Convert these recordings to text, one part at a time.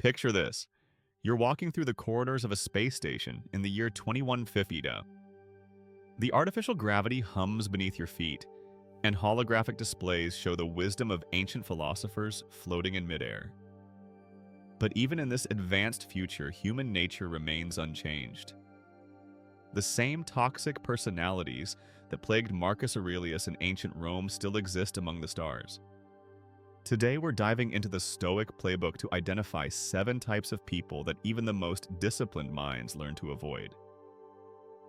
Picture this. You're walking through the corridors of a space station in the year 2150. The artificial gravity hums beneath your feet, and holographic displays show the wisdom of ancient philosophers floating in midair. But even in this advanced future, human nature remains unchanged. The same toxic personalities that plagued Marcus Aurelius in ancient Rome still exist among the stars. Today, we're diving into the Stoic playbook to identify 7 types of people that even the most disciplined minds learn to avoid.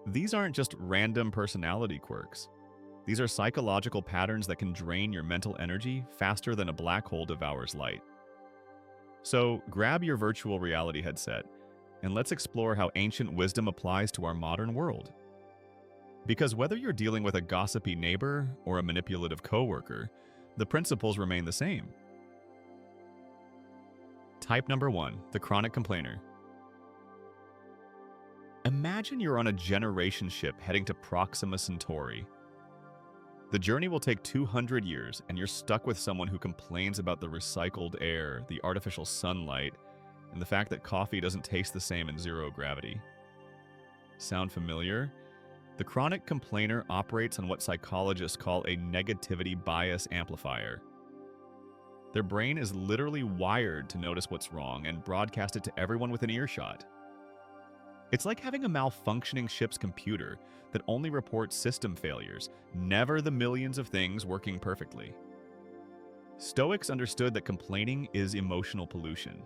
These aren't just random personality quirks. These are psychological patterns that can drain your mental energy faster than a black hole devours light. So, grab your virtual reality headset, and let's explore how ancient wisdom applies to our modern world. Because whether you're dealing with a gossipy neighbor or a manipulative coworker, the principles remain the same. Type number 1, the chronic complainer. Imagine you're on a generation ship heading to Proxima Centauri. The journey will take 200 years, and you're stuck with someone who complains about the recycled air, the artificial sunlight, and the fact that coffee doesn't taste the same in zero gravity. Sound familiar? The chronic complainer operates on what psychologists call a negativity bias amplifier. Their brain is literally wired to notice what's wrong and broadcast it to everyone within earshot. It's like having a malfunctioning ship's computer that only reports system failures, never the millions of things working perfectly. Stoics understood that complaining is emotional pollution.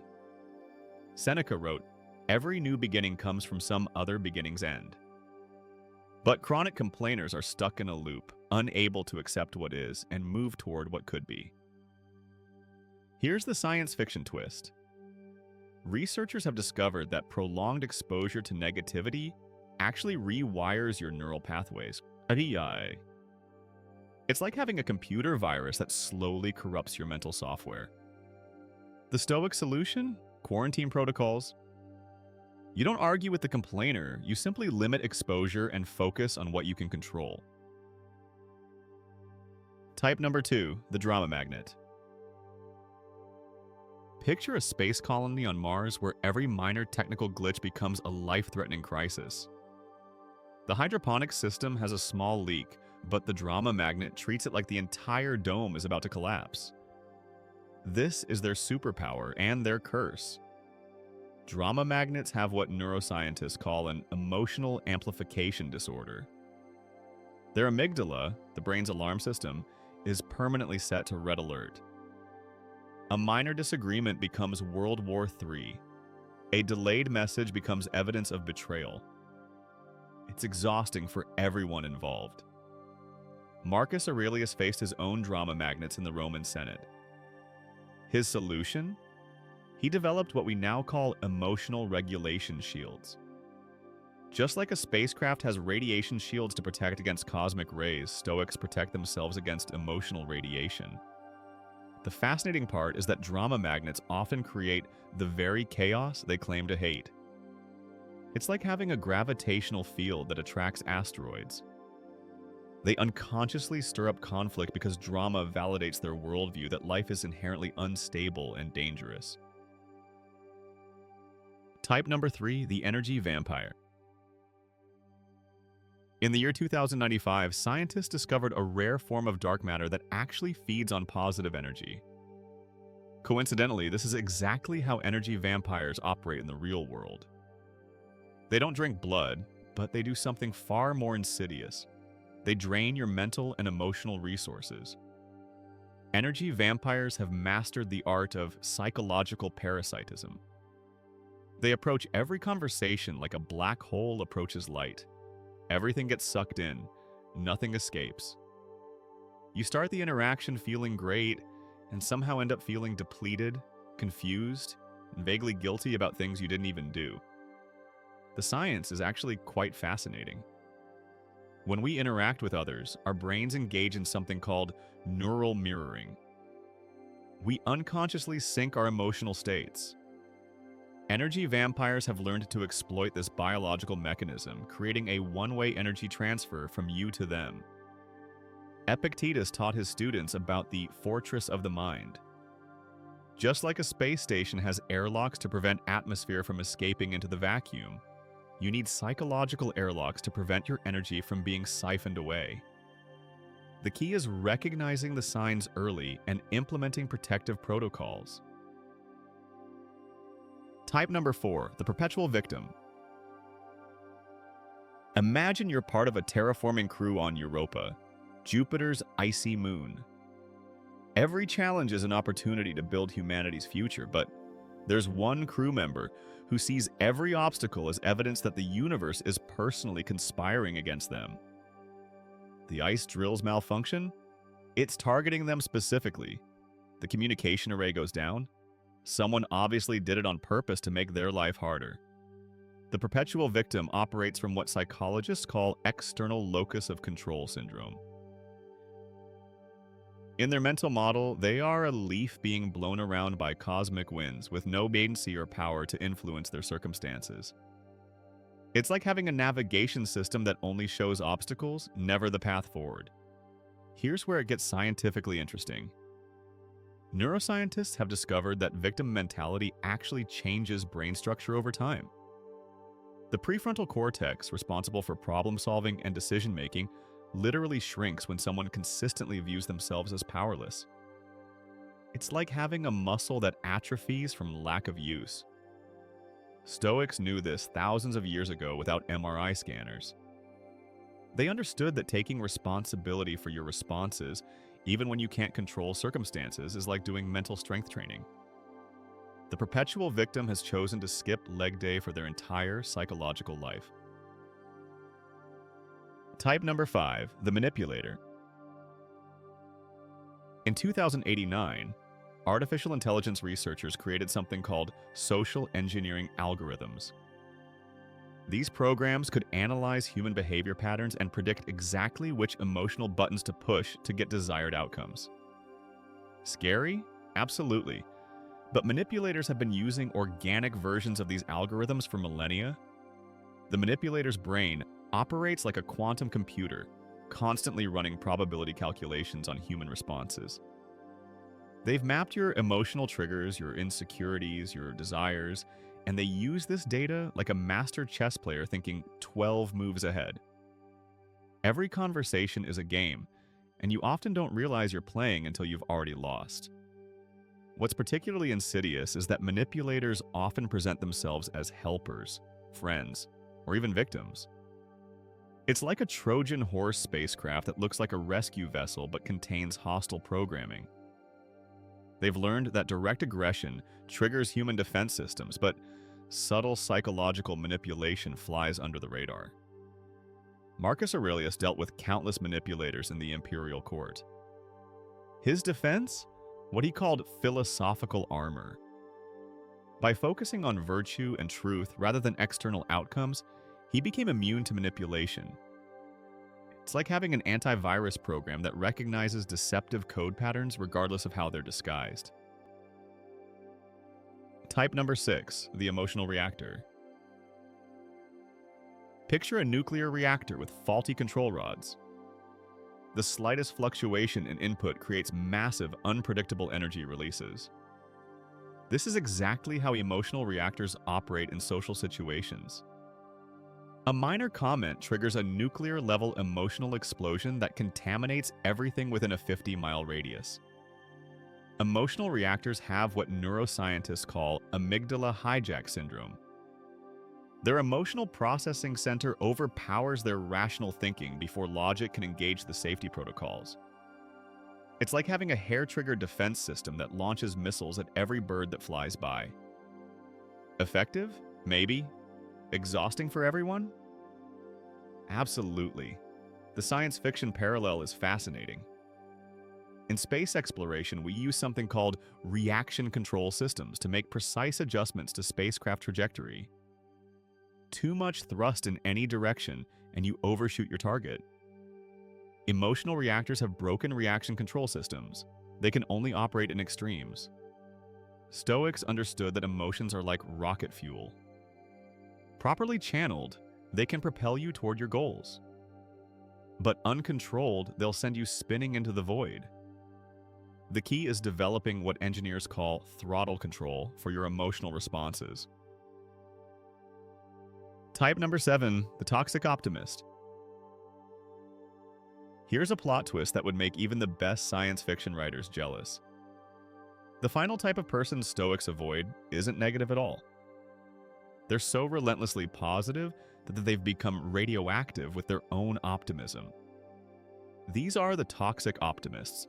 Seneca wrote, "Every new beginning comes from some other beginning's end." But chronic complainers are stuck in a loop, unable to accept what is and move toward what could be. Here's the science fiction twist. Researchers have discovered that prolonged exposure to negativity actually rewires your neural pathways. It's like having a computer virus that slowly corrupts your mental software. The Stoic solution? Quarantine protocols. You don't argue with the complainer, you simply limit exposure and focus on what you can control. Type number 2, the drama magnet. Picture a space colony on Mars where every minor technical glitch becomes a life-threatening crisis. The hydroponics system has a small leak, but the drama magnet treats it like the entire dome is about to collapse. This is their superpower and their curse. Drama magnets have what neuroscientists call an emotional amplification disorder. Their amygdala, the brain's alarm system, is permanently set to red alert. A minor disagreement becomes World War III. A delayed message becomes evidence of betrayal. It's exhausting for everyone involved. Marcus Aurelius faced his own drama magnets in the Roman Senate. His solution? He developed what we now call emotional regulation shields. Just like a spacecraft has radiation shields to protect against cosmic rays, Stoics protect themselves against emotional radiation. The fascinating part is that drama magnets often create the very chaos they claim to hate. It's like having a gravitational field that attracts asteroids. They unconsciously stir up conflict because drama validates their worldview that life is inherently unstable and dangerous. Type number 3, the energy vampire. In the year 2095, scientists discovered a rare form of dark matter that actually feeds on positive energy. Coincidentally, this is exactly how energy vampires operate in the real world. They don't drink blood, but they do something far more insidious. They drain your mental and emotional resources. Energy vampires have mastered the art of psychological parasitism. They approach every conversation like a black hole approaches light. Everything gets sucked in, nothing escapes. You start the interaction feeling great, and somehow end up feeling depleted, confused, and vaguely guilty about things you didn't even do. The science is actually quite fascinating. When we interact with others, our brains engage in something called neural mirroring. We unconsciously sync our emotional states. Energy vampires have learned to exploit this biological mechanism, creating a one-way energy transfer from you to them. Epictetus taught his students about the fortress of the mind. Just like a space station has airlocks to prevent atmosphere from escaping into the vacuum, you need psychological airlocks to prevent your energy from being siphoned away. The key is recognizing the signs early and implementing protective protocols. Type number 4, the perpetual victim. Imagine you're part of a terraforming crew on Europa, Jupiter's icy moon. Every challenge is an opportunity to build humanity's future, but there's one crew member who sees every obstacle as evidence that the universe is personally conspiring against them. The ice drills malfunction? It's targeting them specifically. The communication array goes down? Someone obviously did it on purpose to make their life harder. The perpetual victim operates from what psychologists call external locus of control syndrome. In their mental model, they are a leaf being blown around by cosmic winds with no agency or power to influence their circumstances. It's like having a navigation system that only shows obstacles, never the path forward. Here's where it gets scientifically interesting. Neuroscientists have discovered that victim mentality actually changes brain structure over time. The prefrontal cortex, responsible for problem-solving and decision-making, literally shrinks when someone consistently views themselves as powerless. It's like having a muscle that atrophies from lack of use. Stoics knew this thousands of years ago without MRI scanners. They understood that taking responsibility for your responses, even when you can't control circumstances, is like doing mental strength training. The perpetual victim has chosen to skip leg day for their entire psychological life. Type number 5, the manipulator. In 2089, artificial intelligence researchers created something called social engineering algorithms. These programs could analyze human behavior patterns and predict exactly which emotional buttons to push to get desired outcomes. Scary? Absolutely. But manipulators have been using organic versions of these algorithms for millennia. The manipulator's brain operates like a quantum computer, constantly running probability calculations on human responses. They've mapped your emotional triggers, your insecurities, your desires, and they use this data like a master chess player thinking 12 moves ahead. Every conversation is a game, and you often don't realize you're playing until you've already lost. What's particularly insidious is that manipulators often present themselves as helpers, friends, or even victims. It's like a Trojan horse spacecraft that looks like a rescue vessel but contains hostile programming. They've learned that direct aggression triggers human defense systems, but subtle psychological manipulation flies under the radar. Marcus Aurelius dealt with countless manipulators in the imperial court. His defense? What he called philosophical armor. By focusing on virtue and truth rather than external outcomes, he became immune to manipulation. It's like having an antivirus program that recognizes deceptive code patterns regardless of how they're disguised. Type number 6, the emotional reactor. Picture a nuclear reactor with faulty control rods. The slightest fluctuation in input creates massive, unpredictable energy releases. This is exactly how emotional reactors operate in social situations. A minor comment triggers a nuclear-level emotional explosion that contaminates everything within a 50-mile radius. Emotional reactors have what neuroscientists call amygdala hijack syndrome. Their emotional processing center overpowers their rational thinking before logic can engage the safety protocols. It's like having a hair-triggered defense system that launches missiles at every bird that flies by. Effective? Maybe. Exhausting for everyone? Absolutely. The science fiction parallel is fascinating. In space exploration, we use something called reaction control systems to make precise adjustments to spacecraft trajectory. Too much thrust in any direction, and you overshoot your target. Emotional reactors have broken reaction control systems. They can only operate in extremes. Stoics understood that emotions are like rocket fuel. Properly channeled, they can propel you toward your goals. But uncontrolled, they'll send you spinning into the void. The key is developing what engineers call throttle control for your emotional responses. Type number 7, the toxic optimist. Here's a plot twist that would make even the best science fiction writers jealous. The final type of person Stoics avoid isn't negative at all. They're so relentlessly positive that they've become radioactive with their own optimism. These are the toxic optimists.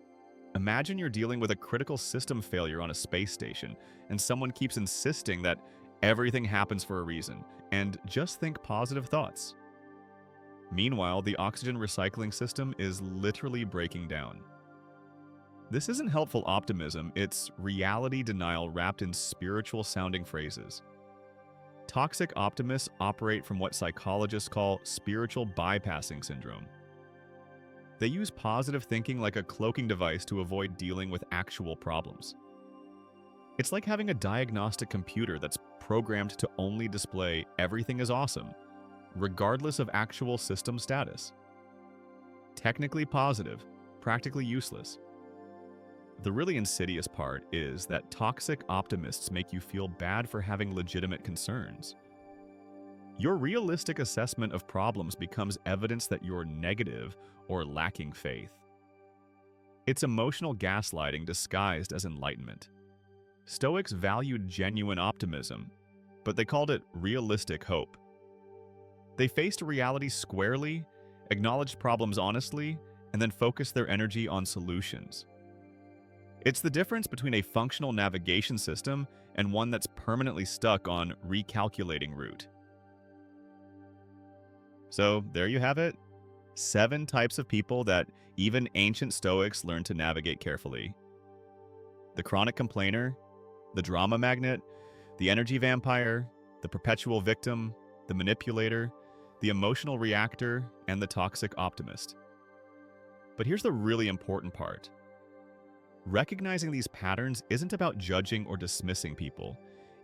Imagine you're dealing with a critical system failure on a space station, and someone keeps insisting that everything happens for a reason, and just think positive thoughts. Meanwhile, the oxygen recycling system is literally breaking down. This isn't helpful optimism, it's reality denial wrapped in spiritual-sounding phrases. Toxic optimists operate from what psychologists call spiritual bypassing syndrome. They use positive thinking like a cloaking device to avoid dealing with actual problems. It's like having a diagnostic computer that's programmed to only display everything is awesome, regardless of actual system status. Technically positive, practically useless. The really insidious part is that toxic optimists make you feel bad for having legitimate concerns. Your realistic assessment of problems becomes evidence that you're negative or lacking faith. It's emotional gaslighting disguised as enlightenment. Stoics valued genuine optimism, but they called it realistic hope. They faced reality squarely, acknowledged problems honestly, and then focused their energy on solutions. It's the difference between a functional navigation system and one that's permanently stuck on recalculating route. So there you have it. 7 types of people that even ancient Stoics learned to navigate carefully. The chronic complainer, the drama magnet, the energy vampire, the perpetual victim, the manipulator, the emotional reactor, and the toxic optimist. But here's the really important part. Recognizing these patterns isn't about judging or dismissing people.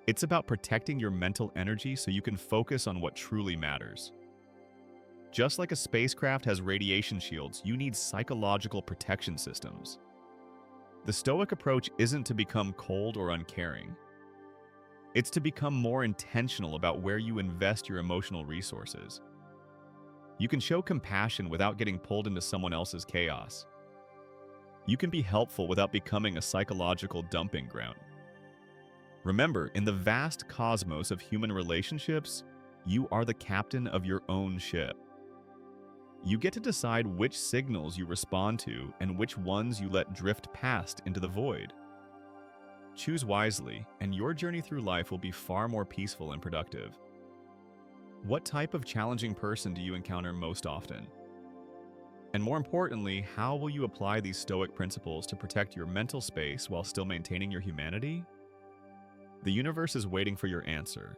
It's about protecting your mental energy so you can focus on what truly matters. Just like a spacecraft has radiation shields, you need psychological protection systems. The Stoic approach isn't to become cold or uncaring. It's to become more intentional about where you invest your emotional resources. You can show compassion without getting pulled into someone else's chaos. You can be helpful without becoming a psychological dumping ground. Remember, in the vast cosmos of human relationships, you are the captain of your own ship. You get to decide which signals you respond to and which ones you let drift past into the void. Choose wisely, and your journey through life will be far more peaceful and productive. What type of challenging person do you encounter most often? And more importantly, how will you apply these Stoic principles to protect your mental space while still maintaining your humanity? The universe is waiting for your answer.